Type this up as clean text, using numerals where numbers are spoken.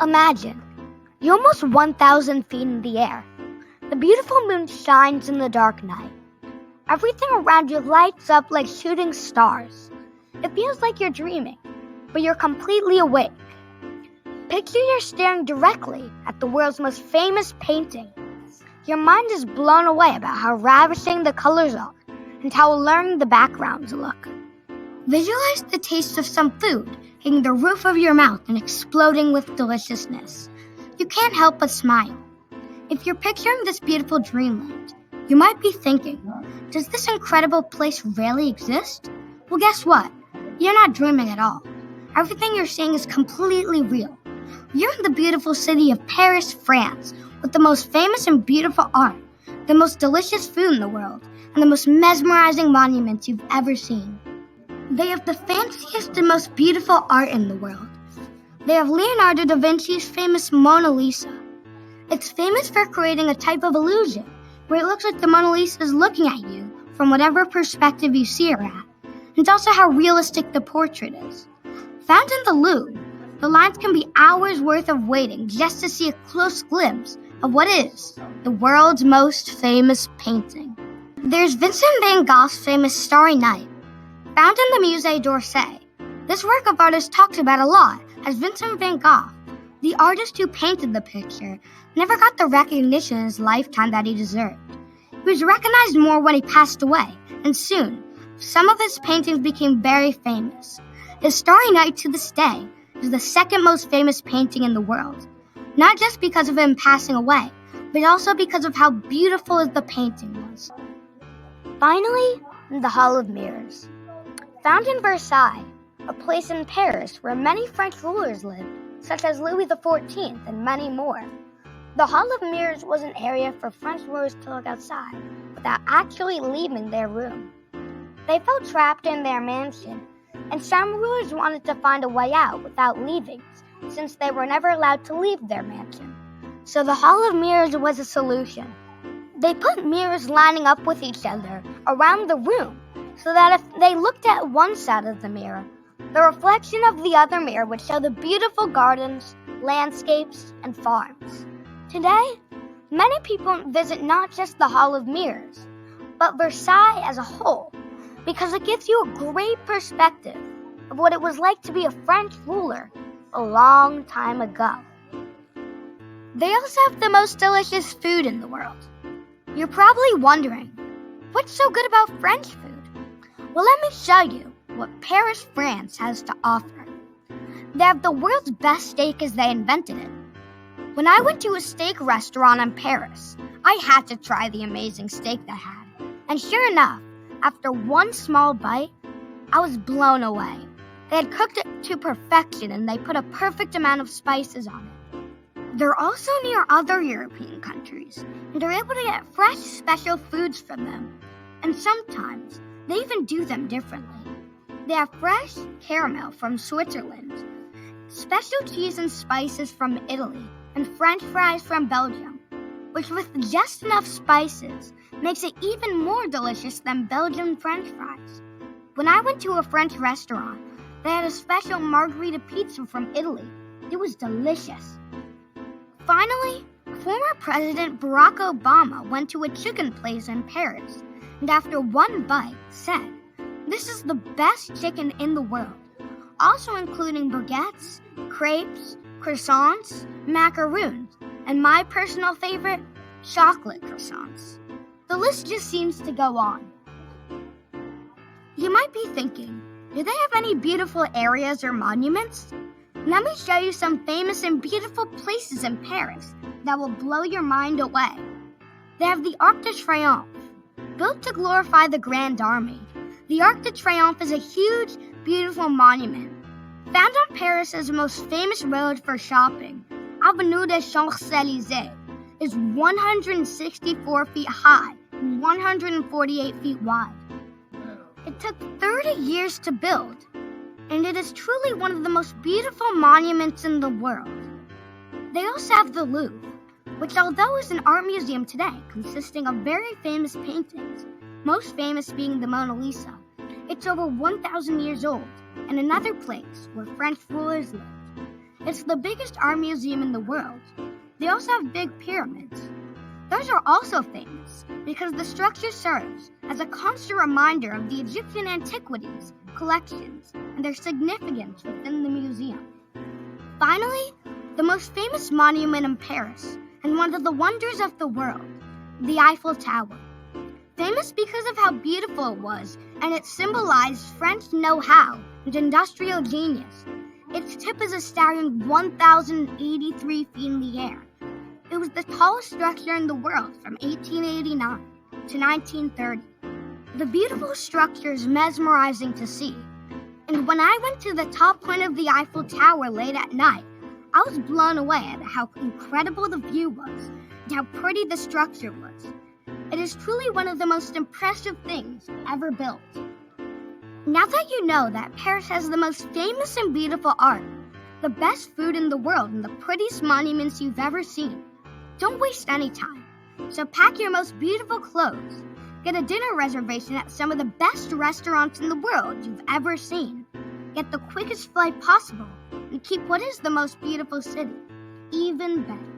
Imagine, you're almost 1,000 feet in the air. The beautiful moon shines in the dark night. Everything around you lights up like shooting stars. It feels like you're dreaming, but you're completely awake. Picture you're staring directly at the world's most famous painting. Your mind is blown away about how ravishing the colors are and how alluring the backgrounds look. Visualize the taste of some food hitting the roof of your mouth and exploding with deliciousness. You can't help but smile. If you're picturing this beautiful dreamland, you might be thinking, does this incredible place really exist? Well, guess what? You're not dreaming at all. Everything you're seeing is completely real. You're in the beautiful city of Paris, France, with the most famous and beautiful art, the most delicious food in the world, and the most mesmerizing monuments you've ever seen. They have the fanciest and most beautiful art in the world. They have Leonardo da Vinci's famous Mona Lisa. It's famous for creating a type of illusion where it looks like the Mona Lisa is looking at you from whatever perspective you see her at. It's also how realistic the portrait is. Found in the Louvre, the lines can be hours worth of waiting just to see a close glimpse of what is the world's most famous painting. There's Vincent van Gogh's famous Starry Night. Found in the Musée d'Orsay, this work of art is talked about a lot as Vincent van Gogh, the artist who painted the picture, never got the recognition in his lifetime that he deserved. He was recognized more when he passed away, and soon, some of his paintings became very famous. His Starry Night to this day is the second most famous painting in the world, not just because of him passing away, but also because of how beautiful the painting was. Finally, the Hall of Mirrors. Found in Versailles, a place in Paris where many French rulers lived, such as Louis XIV and many more. The Hall of Mirrors was an area for French rulers to look outside without actually leaving their room. They felt trapped in their mansion, and some rulers wanted to find a way out without leaving, since they were never allowed to leave their mansion. So the Hall of Mirrors was a solution. They put mirrors lining up with each other around the room, so that if they looked at one side of the mirror, the reflection of the other mirror would show the beautiful gardens, landscapes, and farms. Today, many people visit not just the Hall of Mirrors, but Versailles as a whole, because it gives you a great perspective of what it was like to be a French ruler a long time ago. They also have the most delicious food in the world. You're probably wondering, what's so good about French food? Well, let me show you what Paris, France has to offer. They have the world's best steak as they invented it. When I went to a steak restaurant in Paris, I had to try the amazing steak they had. And sure enough, after one small bite, I was blown away. They had cooked it to perfection and they put a perfect amount of spices on it. They're also near other European countries, and they're able to get fresh, special foods from them. And sometimes, they even do them differently. They have fresh caramel from Switzerland, special cheese and spices from Italy, and French fries from Belgium, which with just enough spices makes it even more delicious than Belgian French fries. When I went to a French restaurant, they had a special margherita pizza from Italy. It was delicious. Finally, former President Barack Obama went to a chicken place in Paris, and after one bite said, "This is the best chicken in the world," also including baguettes, crepes, croissants, macaroons, and my personal favorite, chocolate croissants. The list just seems to go on. You might be thinking, do they have any beautiful areas or monuments? Let me show you some famous and beautiful places in Paris that will blow your mind away. They have the Arc de Triomphe. Built to glorify the Grand Army, the Arc de Triomphe is a huge, beautiful monument. Found on Paris' most famous road for shopping, Avenue des Champs-Élysées, is 164 feet high and 148 feet wide. It took 30 years to build, and it is truly one of the most beautiful monuments in the world. They also have the Louvre, which although is an art museum today consisting of very famous paintings, most famous being the Mona Lisa, it's over 1,000 years old and another place where French rulers lived. It's the biggest art museum in the world. They also have big pyramids. Those are also famous because the structure serves as a constant reminder of the Egyptian antiquities, collections, and their significance within the museum. Finally, the most famous monument in Paris and one of the wonders of the world, the Eiffel Tower. Famous because of how beautiful it was and it symbolized French know-how and industrial genius. Its tip is a staggering 1,083 feet in the air. It was the tallest structure in the world from 1889 to 1930. The beautiful structure is mesmerizing to see. And when I went to the top point of the Eiffel Tower late at night, I was blown away at how incredible the view was and how pretty the structure was. It is truly one of the most impressive things ever built. Now that you know that Paris has the most famous and beautiful art, the best food in the world, and the prettiest monuments you've ever seen, don't waste any time. So pack your most beautiful clothes, get a dinner reservation at some of the best restaurants in the world you've ever seen, get the quickest flight possible, and keep what is the most beautiful city even better.